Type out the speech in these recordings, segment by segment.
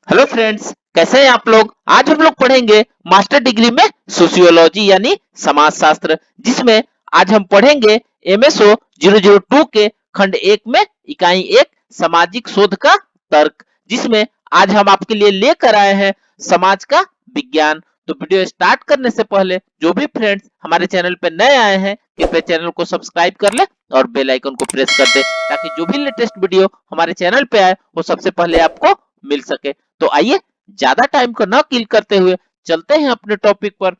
Hello friends, कैसे हैं आप लोग। आज हम लोग पढ़ेंगे मास्टर डिग्री में सोशियोलॉजी यानी समाजशास्त्र, जिसमें आज हम पढ़ेंगे एमएसओ 002 के खंड 1 में इकाई 1 सामाजिक शोध का तर्क, जिसमें आज हम आपके लिए लेकर आए हैं समाज का विज्ञान। तो वीडियो स्टार्ट करने से पहले जो भी फ्रेंड्स हमारे चैनल पे नए आए हैं कृपया चैनल को सब्सक्राइब कर ले और बेल आइकन को प्रेस कर दे, ताकि जो भी लेटेस्ट वीडियो हमारे चैनल पे आए वो सबसे पहले आपको मिल सके। तो आइए ज्यादा टाइम को न किल करते हुए चलते हैं अपने टॉपिक पर,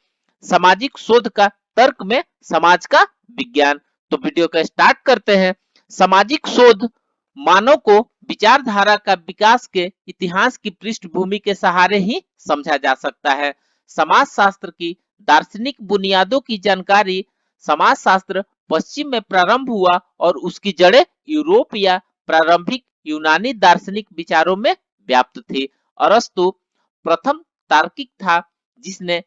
सामाजिक शोध का तर्क में समाज का विज्ञान। तो वीडियो का स्टार्ट करते हैं। सामाजिक शोध मानव को विचारधारा का विकास के इतिहास की पृष्ठभूमि के सहारे ही समझा जा सकता है। समाजशास्त्र की दार्शनिक बुनियादों की जानकारी। समाजशास्त्र पश्चिम में प्रारंभ हुआ और उसकी जड़ें यूरोप या प्रारंभिक यूनानी दार्शनिक विचारों में व्याप्त थी। अरस्तु प्रथम तार्किक था जिसने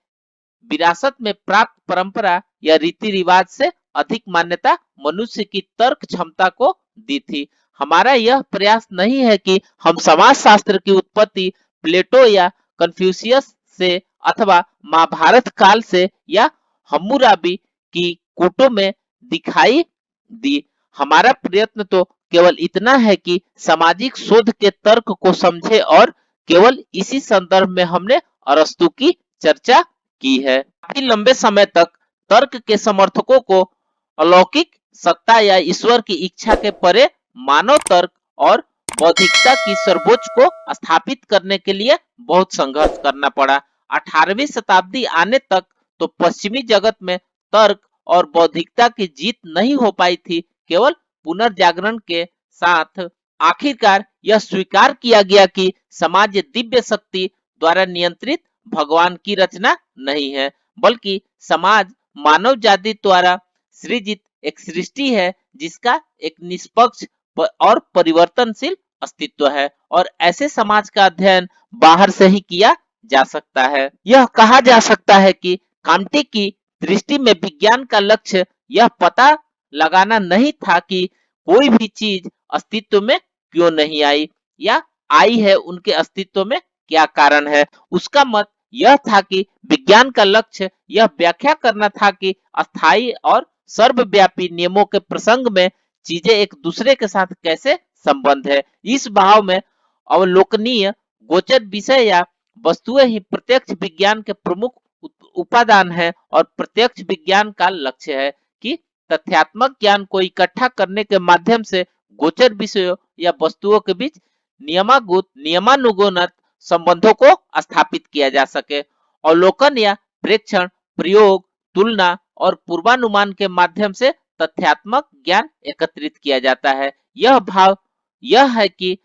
विरासत में प्राप्त परंपरा या रीति रिवाज से अधिक मान्यता मनुष्य की तर्क क्षमता को दी थी। हमारा यह प्रयास नहीं है कि हम समाजशास्त्र की उत्पत्ति प्लेटो या कन्फ्यूशियस से अथवा महाभारत काल से या हम्मुराबी की कोटों में दिखाई दी। हमारा प्रयत्न तो केवल इतना है कि सामाजिक शोध के तर्क को समझे, और केवल इसी संदर्भ में हमने अरस्तु की चर्चा की है। काफी लंबे समय तक तर्क के समर्थकों को अलौकिक सत्ता या ईश्वर की इच्छा के परे मानव तर्क और बौद्धिकता की सर्वोच्च को स्थापित करने के लिए बहुत संघर्ष करना पड़ा। 18वीं शताब्दी आने तक तो पश्चिमी जगत में तर्क और बौद्धिकता की जीत नहीं हो पाई थी। केवल पुनर्जागरण के साथ आखिरकार यह स्वीकार किया गया कि समाज दिव्य शक्ति द्वारा नियंत्रित भगवान की रचना नहीं है, बल्कि समाज मानव जाति द्वारा सृजित एक सृष्टि है जिसका एक निष्पक्ष और परिवर्तनशील अस्तित्व है, और ऐसे समाज का अध्ययन बाहर से ही किया जा सकता है। यह कहा जा सकता है कि काम्टे की दृष्टि में विज्ञान का लक्ष्य यह पता लगाना नहीं था कि कोई भी चीज अस्तित्व में क्यों नहीं आई या आई है, उनके अस्तित्व में क्या कारण है। उसका मत यह था कि विज्ञान का लक्ष्य यह व्याख्या करना था कि अस्थायी और सर्वव्यापी नियमों के प्रसंग में चीजें एक दूसरे के साथ कैसे संबंध है। इस भाव में अवलोकनीय गोचर विषय या वस्तुएं ही प्रत्यक्ष विज्ञान के प्रमुख उपादान है, और प्रत्यक्ष विज्ञान का लक्ष्य है कि तथ्यात्मक ज्ञान को इकट्ठा करने के माध्यम से गोचर विषयों या वस्तुओं के बीच नियमानुगत संबंधों को स्थापित किया जा सके। अवलोकन या प्रेक्षण, प्रयोग, तुलना और पूर्वानुमान के माध्यम से तथ्यात्मक ज्ञान एकत्रित किया जाता है। यह भाव यह है कि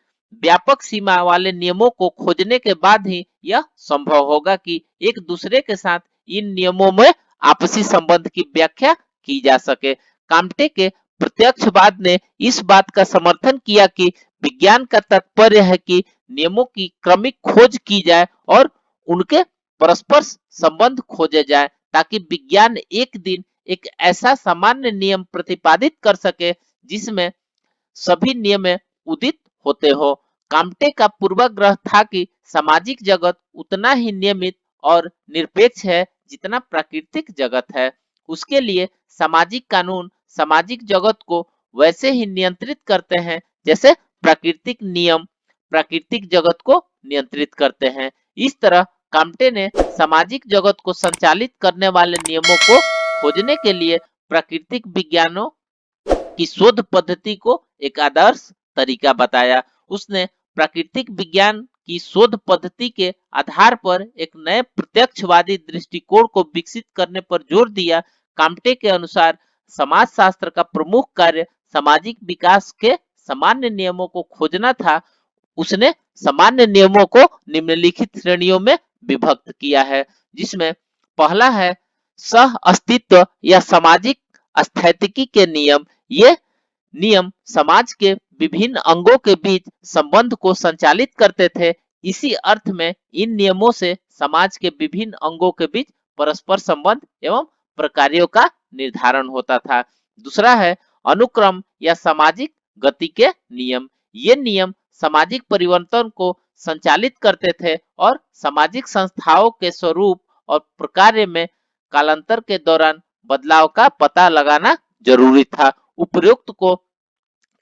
व्यापक सीमा वाले नियमों को खोजने के बाद ही यह संभव होगा कि एक दूसरे के साथ इन नियमों में आपसी संबंध की व्याख्या की जा सके। काम्टे के प्रत्यक्षवाद ने इस बात का समर्थन किया कि विज्ञान का तात्पर्य है कि नियमों की क्रमिक खोज की जाए और उनके परस्पर संबंध खोजे जाए, ताकि विज्ञान एक दिन एक ऐसा सामान्य नियम प्रतिपादित कर सके जिसमें सभी नियम उदित होते हो। काम्टे का पूर्वाग्रह था कि सामाजिक जगत उतना ही नियमित और निरपेक्ष है जितना प्राकृतिक जगत है। उसके लिए सामाजिक कानून सामाजिक जगत को वैसे ही नियंत्रित करते हैं जैसे प्राकृतिक नियम प्राकृतिक जगत को नियंत्रित करते हैं। इस तरह काम्टे ने सामाजिक जगत को संचालित करने वाले नियमों को खोजने के लिए प्राकृतिक विज्ञानों की शोध पद्धति को एक आदर्श तरीका बताया। उसने प्राकृतिक विज्ञान की शोध पद्धति के आधार पर एक नए प्रत्यक्षवादी दृष्टिकोण को विकसित करने पर जोर दिया। काम्टे के अनुसार समाजशास्त्र का प्रमुख कार्य सामाजिक विकास के सामान्य नियमों को खोजना था। उसने सामान्य नियमों को निम्नलिखित श्रेणियों में विभक्त किया है, जिसमें पहला है सह अस्तित्व या सामाजिक स्थैतिकी के नियम। ये नियम समाज के विभिन्न अंगों के बीच संबंध को संचालित करते थे। इसी अर्थ में इन नियमों से समाज के विभिन्न अंगों के बीच परस्पर संबंध एवं प्रकार्यों का निर्धारण होता था। दूसरा है अनुक्रम या सामाजिक गति के नियम। ये नियम सामाजिक परिवर्तन को संचालित करते थे और सामाजिक संस्थाओं के स्वरूप और प्रकार्य में कालांतर के दौरान बदलाव का पता लगाना जरूरी था। उपरोक्त को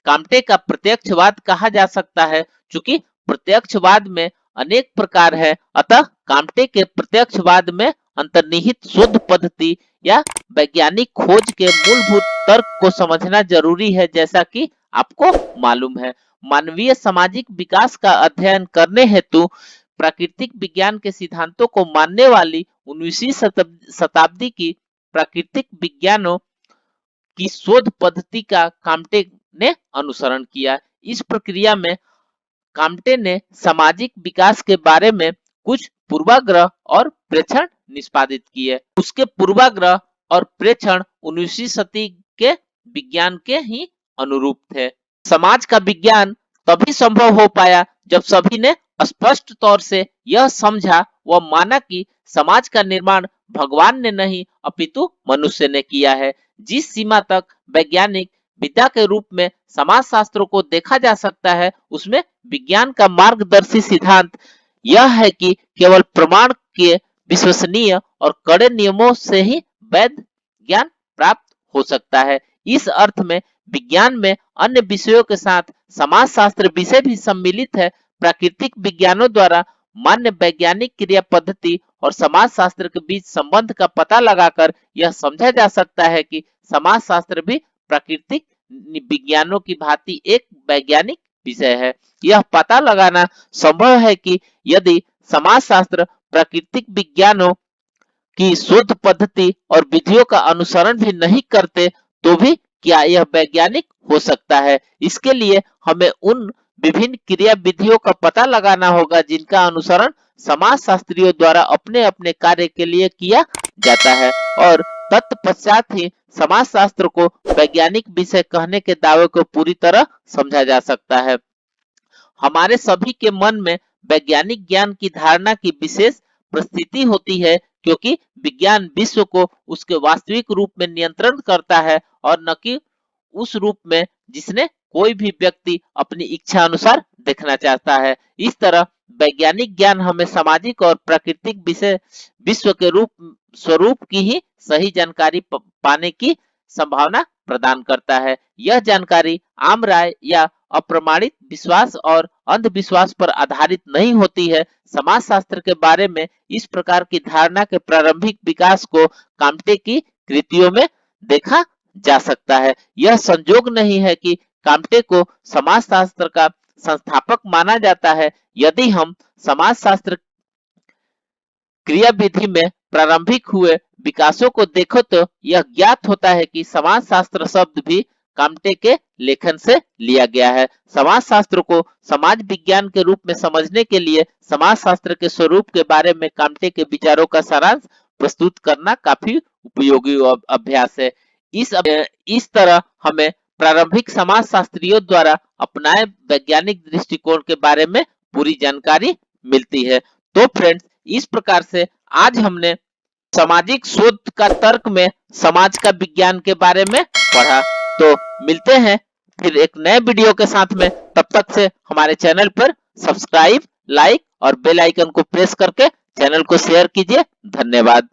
काम्टे का प्रत्यक्षवाद कहा जा सकता है। चूंकि प्रत्यक्षवाद में अनेक प्रकार है, अतः काम्टे के प्रत्यक्षवाद में अंतर्निहित शोध पद्धति या वैज्ञानिक खोज के मूलभूत तर्क को समझना जरूरी है। जैसा कि आपको मालूम है, मानवीय सामाजिक विकास का अध्ययन करने हेतु प्राकृतिक विज्ञान के सिद्धांतों को मानने वाली 19वीं शताब्दी की प्राकृतिक विज्ञानों की शोध पद्धति का काम्टे ने अनुसरण किया। इस प्रक्रिया में काम्टे ने सामाजिक विकास के बारे में कुछ पूर्वाग्रह और प्रेक्षण निष्पादित किए। उसके पूर्वाग्रह और प्रेक्षण 19वीं सदी के विज्ञान के ही अनुरूप थे। समाज का विज्ञान तभी संभव हो पाया जब सभी ने स्पष्ट तौर से यह समझा व माना कि समाज का निर्माण भगवान ने नहीं अपितु मनुष्य ने किया है। जिस सीमा तक वैज्ञानिक विद्या के रूप में समाज शास्त्रों को देखा जा सकता है, उसमें विज्ञान का मार्गदर्शी सिद्धांत यह है कि केवल प्रमाण के विश्वसनीय और कड़े नियमों से ही वैध ज्ञान प्राप्त हो सकता है। इस अर्थ में विज्ञान में अन्य विषयों के साथ समाज शास्त्र विषय भी सम्मिलित है। प्राकृतिक विज्ञानों द्वारा मान्य वैज्ञानिक क्रिया पद्धति और समाज शास्त्र के बीच संबंध का पता लगाकर यह समझा जा सकता है कि समाज शास्त्र भी प्राकृतिक विज्ञानों की भांति एक वैज्ञानिक विषय है। यह पता लगाना संभव है कि यदि समाज शास्त्र प्राकृतिक विज्ञानों की शोध पद्धति और विधियों का अनुसरण भी नहीं करते तो भी क्या यह वैज्ञानिक हो सकता है। इसके लिए हमें उन विभिन्न क्रिया विधियों का पता लगाना होगा जिनका अनुसरण समाज शास्त्रियों द्वारा अपने अपने कार्य के लिए किया जाता है, और तत्पश्चात ही समाज शास्त्र को वैज्ञानिक विषय कहने के दावे को पूरी तरह समझा जा सकता है। हमारे सभी के मन में वैज्ञानिक ज्ञान की धारणा की विशेष परिस्थिति होती है, क्योंकि विज्ञान विश्व को उसके वास्तविक रूप में नियंत्रण करता है और न कि उस रूप में जिसने कोई भी व्यक्ति अपनी इच्छा अनुसार देखना चाहता है। इस तरह वैज्ञानिक ज्ञान हमें सामाजिक और प्राकृतिक विषय विश्व के स्वरूप की ही सही जानकारी पाने की संभावना प्रदान करता है। यह जानकारी आम राय या अप्रमाणित विश्वास और अंधविश्वास पर आधारित नहीं होती है। समाज शास्त्र के बारे में इस प्रकार की धारणा के प्रारंभिक विकास को काम्टे की कृतियों में देखा जा सकता है। यह संजोग नहीं है कि काम्टे को समाज शास्त्र का संस्थापक माना जाता है। यदि हम समाज शास्त्र क्रिया विधि में प्रारंभिक हुए विकासों को देखो तो यह ज्ञात होता है कि समाज शास्त्र शब्द भी काम्टे के लेखन से लिया गया है। समाज शास्त्र को समाज विज्ञान के रूप में समझने के लिए समाज शास्त्र के स्वरूप के बारे में काम्टे के विचारों का सारांश प्रस्तुत करना काफी उपयोगी अभ्यास है। इस तरह हमें प्रारंभिक समाज शास्त्रियों द्वारा अपनाए वैज्ञानिक दृष्टिकोण के बारे में पूरी जानकारी मिलती है। तो फ्रेंड्स, इस प्रकार से आज हमने सामाजिक शोध का तर्क में समाज का विज्ञान के बारे में पढ़ा। तो मिलते हैं फिर एक नए वीडियो के साथ में। तब तक से हमारे चैनल पर सब्सक्राइब, लाइक और बेल आइकन को प्रेस करके चैनल को शेयर कीजिए। धन्यवाद।